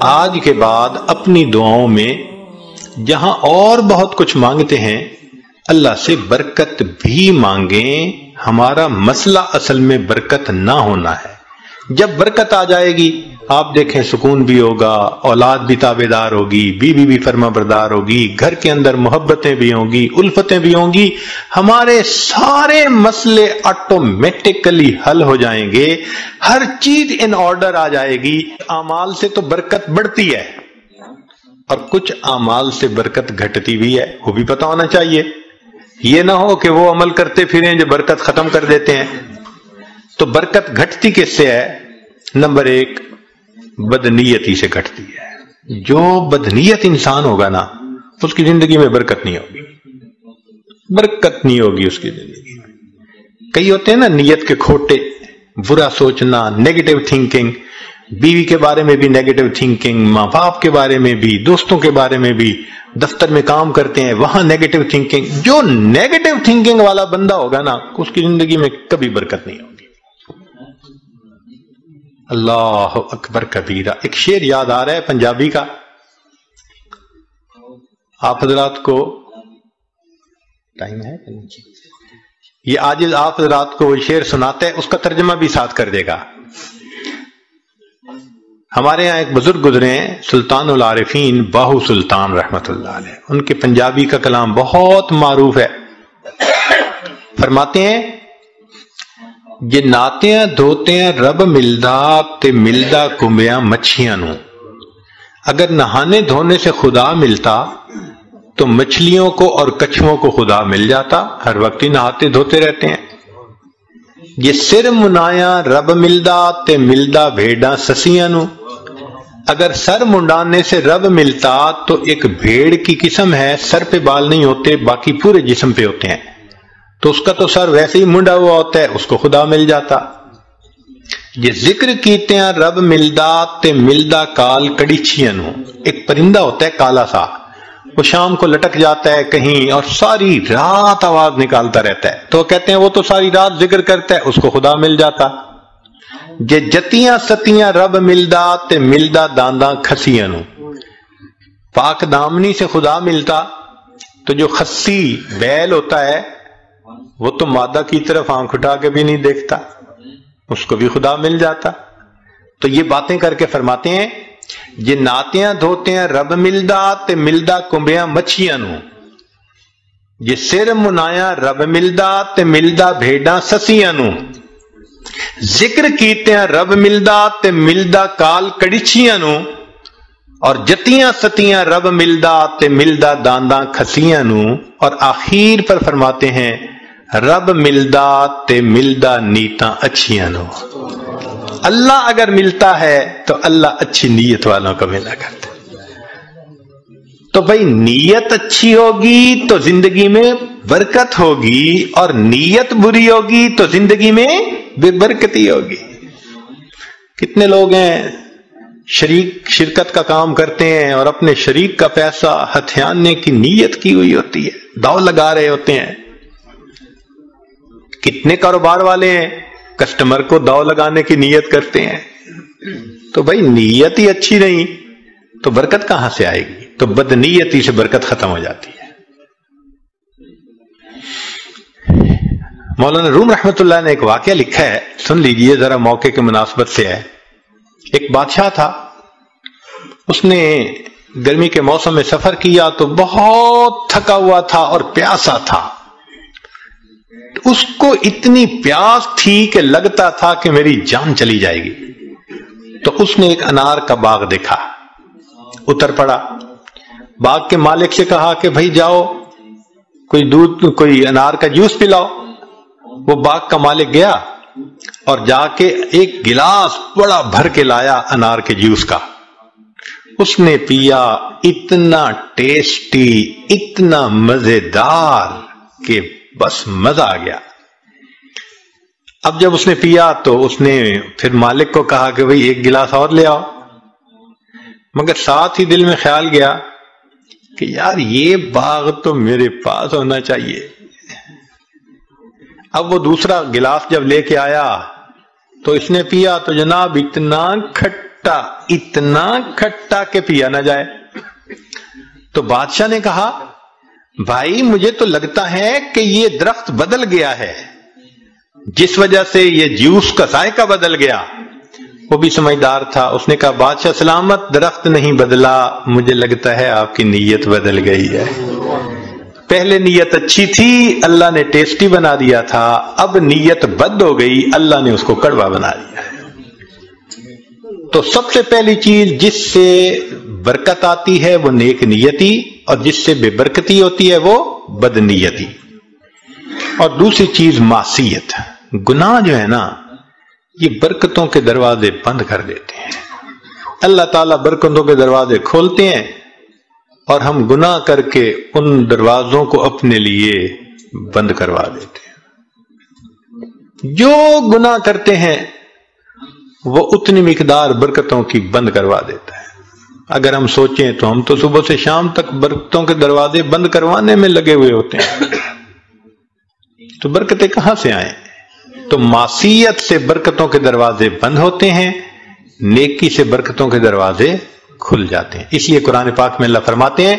آج کے بعد اپنی دعاؤں میں جہاں اور بہت کچھ مانگتے ہیں اللہ سے برکت بھی مانگیں. ہمارا مسئلہ اصل میں برکت نہ ہونا ہے. جب برکت آ جائے گی آپ دیکھیں سکون بھی ہوگا, اولاد بھی تابع دار ہوگی, بیوی بھی فرما بردار ہوگی, گھر کے اندر محبتیں بھی ہوں گی, الفتیں بھی ہوں گی, ہمارے سارے مسئلے آٹومیٹکلی حل ہو جائیں گے, ہر چیز ان آرڈر آ جائے گی. اعمال سے تو برکت بڑھتی ہے اور کچھ اعمال سے برکت گھٹتی بھی ہے, وہ بھی پتہ ہونا چاہیے. یہ نہ ہو کہ وہ عمل کرتے پھریں جو برکت ختم کر دیتے ہیں. تو برکت گھٹتی کس سے ہے؟ نمبر 1 بدنیتی سے گھٹتی ہے. جو بدنیت انسان ہوگا نا اس کی زندگی میں برکت نہیں ہوگی, برکت نہیں ہوگی اس کی زندگی میں. کئی ہوتے ہیں نا نیت کے کھوٹے, برا سوچنا, نیگیٹو تھنکنگ, بیوی کے بارے میں بھی نیگیٹو تھنکنگ, ماں باپ کے بارے میں بھی, دوستوں کے بارے میں بھی, دفتر میں کام کرتے ہیں وہاں نیگیٹو تھنکنگ. جو نیگیٹو تھنکنگ والا بندہ ہوگا نا اس کی زندگی میں کبھی برکت نہیں ہوگی. اللہ اکبر کبیرہ. ایک شعر یاد آ رہا ہے پنجابی کا, آپ حضرات کو ٹائم ہے, یہ آج آپ حضرات کو وہ شعر سناتے ہیں, اس کا ترجمہ بھی ساتھ کر دے گا. ہمارے ہاں ایک بزرگ گزرے ہیں سلطان العارفین باہو سلطان رحمت اللہ علیہ, ان کے پنجابی کا کلام بہت معروف ہے. فرماتے ہیں جے ناتیاں دھوتیاں رب ملدا تے ملدا کمبیاں مچھیاں نو. اگر نہانے دھونے سے خدا ملتا تو مچھلیوں کو اور کچھووں کو خدا مل جاتا, ہر وقت ہی نہاتے دھوتے رہتے ہیں. یہ سر منایا رب ملدا تے ملدا بھیڑاں سسیاں نو. اگر سر منڈانے سے رب ملتا تو ایک بھیڑ کی قسم ہے, سر پہ بال نہیں ہوتے باقی پورے جسم پہ ہوتے ہیں, تو اس کا تو سر ویسے ہی منڈا ہوا ہوتا ہے, اس کو خدا مل جاتا. یہ ذکر کیتے ہیں رب ملدا تے ملدا کال کڑیچیاں نو. ایک پرندہ ہوتا ہے کالا سا, وہ شام کو لٹک جاتا ہے کہیں اور ساری رات آواز نکالتا رہتا ہے, تو کہتے ہیں وہ تو ساری رات ذکر کرتا ہے, اس کو خدا مل جاتا. جے جتیاں ستیاں رب ملدا تے ملدا دانداں کھسیاں نو. پاک دامنی سے خدا ملتا تو جو خسی بیل ہوتا ہے وہ تو مادہ کی طرف آنکھ اٹھا کے بھی نہیں دیکھتا, اس کو بھی خدا مل جاتا. تو یہ باتیں کر کے فرماتے ہیں یہ ناتیاں دھوتیاں رب ملدا تے ملدا کمبیاں مچھیاں نو. یہ سر منایا رب ملدا تے ملدا بھیڑاں سسیاں نو. ذکر کیتے ہیں رب ملدا تے ملدا کال کڑیچیاں نو. اور جتیاں ستیاں رب ملدا تے ملدا دانداں کھسیاں نو. اور آخر پر فرماتے ہیں رب ملدا تے ملدا نیتاں اچھیاں نو. اللہ اگر ملتا ہے تو اللہ اچھی نیت والوں کو ملا کرتا ہے. تو بھئی نیت اچھی ہوگی تو زندگی میں برکت ہوگی, اور نیت بری ہوگی تو زندگی میں بے برکتی ہوگی. کتنے لوگ ہیں شرکت کا کام کرتے ہیں اور اپنے شریک کا پیسہ ہتھیانے کی نیت کی ہوئی ہوتی ہے, داؤ لگا رہے ہوتے ہیں. کتنے کاروبار والے ہیں کسٹمر کو داؤ لگانے کی نیت کرتے ہیں. تو بھائی نیت ہی اچھی نہیں تو برکت کہاں سے آئے گی؟ تو بدنیتی سے برکت ختم ہو جاتی ہے. مولانا روم رحمت اللہ نے ایک واقعہ لکھا ہے, سن لیجئے ذرا, موقع کے مناسبت سے ہے. ایک بادشاہ تھا, اس نے گرمی کے موسم میں سفر کیا تو بہت تھکا ہوا تھا اور پیاسا تھا. اس کو اتنی پیاس تھی کہ لگتا تھا کہ میری جان چلی جائے گی. تو اس نے ایک انار کا باغ دیکھا, اتر پڑا, باغ کے مالک سے کہا کہ بھائی جاؤ کوئی دودھ کوئی انار کا جوس پلاؤ. وہ باغ کا مالک گیا اور جا کے ایک گلاس بڑا بھر کے لایا انار کے جوس کا. اس نے پیا, اتنا ٹیسٹی, اتنا مزیدار کہ بس مزہ آ گیا. اب جب اس نے پیا تو اس نے پھر مالک کو کہا کہ بھئی ایک گلاس اور لے آؤ, مگر ساتھ ہی دل میں خیال گیا کہ یار یہ باغ تو میرے پاس ہونا چاہیے. اب وہ دوسرا گلاس جب لے کے آیا تو اس نے پیا تو جناب اتنا کھٹا کھٹا، اتنا کھٹا کہ پیا نہ جائے۔ تو بادشاہ نے کہا بھائی مجھے تو لگتا ہے کہ یہ درخت بدل گیا ہے، جس وجہ سے یہ جوس کا ذائقہ بدل گیا۔ وہ بھی سمجھدار تھا، اس نے کہا بادشاہ سلامت، درخت نہیں بدلا، مجھے لگتا ہے آپ کی نیت بدل گئی ہے۔ پہلے نیت اچھی تھی، اللہ نے ٹیسٹی بنا دیا تھا، اب نیت بد ہو گئی، اللہ نے اس کو کڑوا بنا دیا ہے۔ تو سب سے پہلی چیز جس سے برکت آتی ہے وہ نیک نیتی، اور جس سے بے برکتی ہوتی ہے وہ بد نیتی۔ اور دوسری چیز معصیت، گناہ جو ہے نا یہ برکتوں کے دروازے بند کر دیتے ہیں۔ اللہ تعالیٰ برکتوں کے دروازے کھولتے ہیں اور ہم گناہ کر کے ان دروازوں کو اپنے لیے بند کروا دیتے ہیں۔ جو گناہ کرتے ہیں وہ اتنی مقدار برکتوں کی بند کروا دیتا ہے۔ اگر ہم سوچیں تو ہم تو صبح سے شام تک برکتوں کے دروازے بند کروانے میں لگے ہوئے ہوتے ہیں، تو برکتیں کہاں سے آئیں؟ تو معصیت سے برکتوں کے دروازے بند ہوتے ہیں، نیکی سے برکتوں کے دروازے کھل جاتے ہیں۔ اس لیے قرآن پاک میں اللہ فرماتے ہیں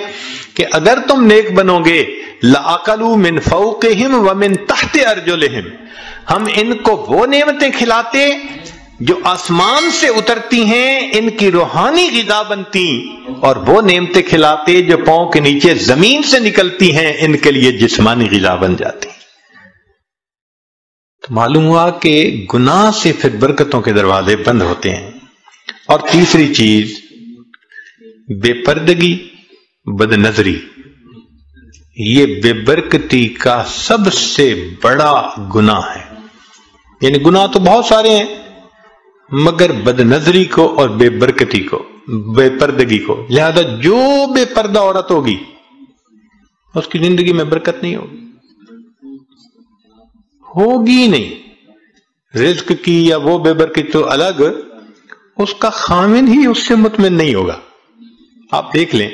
کہ اگر تم نیک بنو گے لَأَكَلُوا مِن فَوْقِهِمْ وَمِن تَحْتِ أَرْجُلِهِمْ، ہم ان کو وہ نعمتیں کھلاتے جو آسمان سے اترتی ہیں، ان کی روحانی غذا بنتی، اور وہ نعمتیں کھلاتے جو پاؤں کے نیچے زمین سے نکلتی ہیں، ان کے لیے جسمانی غذا بن جاتی۔ تو معلوم ہوا کہ گناہ سے پھر برکتوں کے دروازے بند ہوتے ہیں۔ اور تیسری چیز بے پردگی، بد نظری، یہ بے برکتی کا سب سے بڑا گناہ ہے۔ یعنی گناہ تو بہت سارے ہیں، مگر بد نظری کو اور بے برکتی کو، بے پردگی کو، لہذا جو بے پردہ عورت ہوگی اس کی زندگی میں برکت نہیں ہوگی نہیں۔ رزق کی یا وہ بے برکت تو الگ، اس کا خامن ہی اس سے مطمئن نہیں ہوگا۔ آپ دیکھ لیں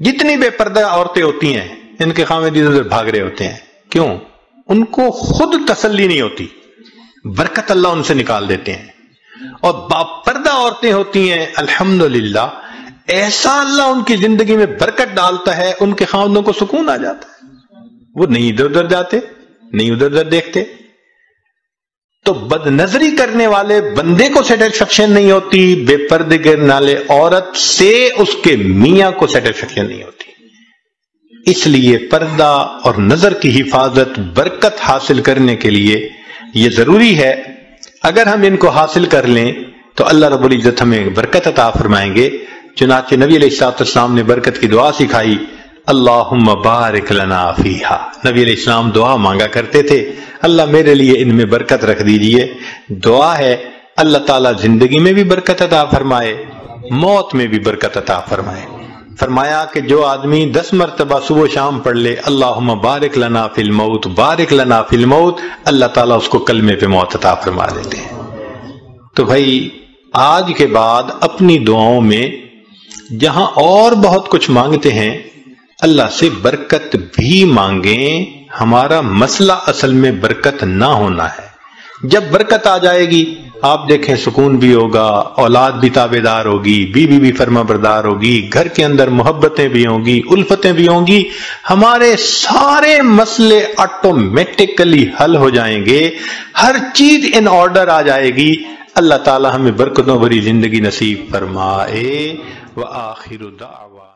جتنی بے پردہ عورتیں ہوتی ہیں ان کے خامن ادھر ادھر بھاگ رہے ہوتے ہیں، کیوں؟ ان کو خود تسلی نہیں ہوتی، برکت اللہ ان سے نکال دیتے ہیں۔ اور باپردہ عورتیں ہوتی ہیں الحمدللہ، ایسا اللہ ان کی زندگی میں برکت ڈالتا ہے، ان کے خاوندوں کو سکون آ جاتا ہے، وہ نہیں ادھر ادھر جاتے، نہیں ادھر ادھر دیکھتے۔ تو بد نظری کرنے والے بندے کو سیٹسفیکشن نہیں ہوتی، بے پردے کرنے والے عورت سے اس کے میاں کو سیٹسفیکشن نہیں ہوتی۔ اس لیے پردہ اور نظر کی حفاظت برکت حاصل کرنے کے لیے یہ ضروری ہے۔ اگر ہم ان کو حاصل کر لیں تو اللہ رب العزت ہمیں برکت عطا فرمائیں گے۔ چنانچہ نبی علیہ السلام نے برکت کی دعا سکھائی، اللہم بارک لنا فیہا۔ نبی علیہ السلام دعا مانگا کرتے تھے، اللہ میرے لیے ان میں برکت رکھ دیجئے۔ دعا ہے اللہ تعالیٰ زندگی میں بھی برکت عطا فرمائے، موت میں بھی برکت عطا فرمائے۔ فرمایا کہ جو آدمی 10 مرتبہ صبح و شام پڑھ لے اللہم بارک لنا فی الموت، بارک لنا فی الموت، اللہ تعالیٰ اس کو کلمے پہ موت عطا فرما دیتے ہیں۔ تو بھائی آج کے بعد اپنی دعاؤں میں جہاں اور بہت کچھ مانگتے ہیں اللہ سے برکت بھی مانگیں۔ ہمارا مسئلہ اصل میں برکت نہ ہونا ہے۔ جب برکت آ جائے گی آپ دیکھیں سکون بھی ہوگا، اولاد بھی تابع دار ہوگی، بیوی بھی فرما بردار ہوگی، گھر کے اندر محبتیں بھی ہوں گی، الفتیں بھی ہوں گی، ہمارے سارے مسئلے آٹومیٹکلی حل ہو جائیں گے، ہر چیز ان آرڈر آ جائے گی۔ اللہ تعالی ہمیں برکتوں بھری زندگی نصیب فرمائے۔ وآخر دعوانا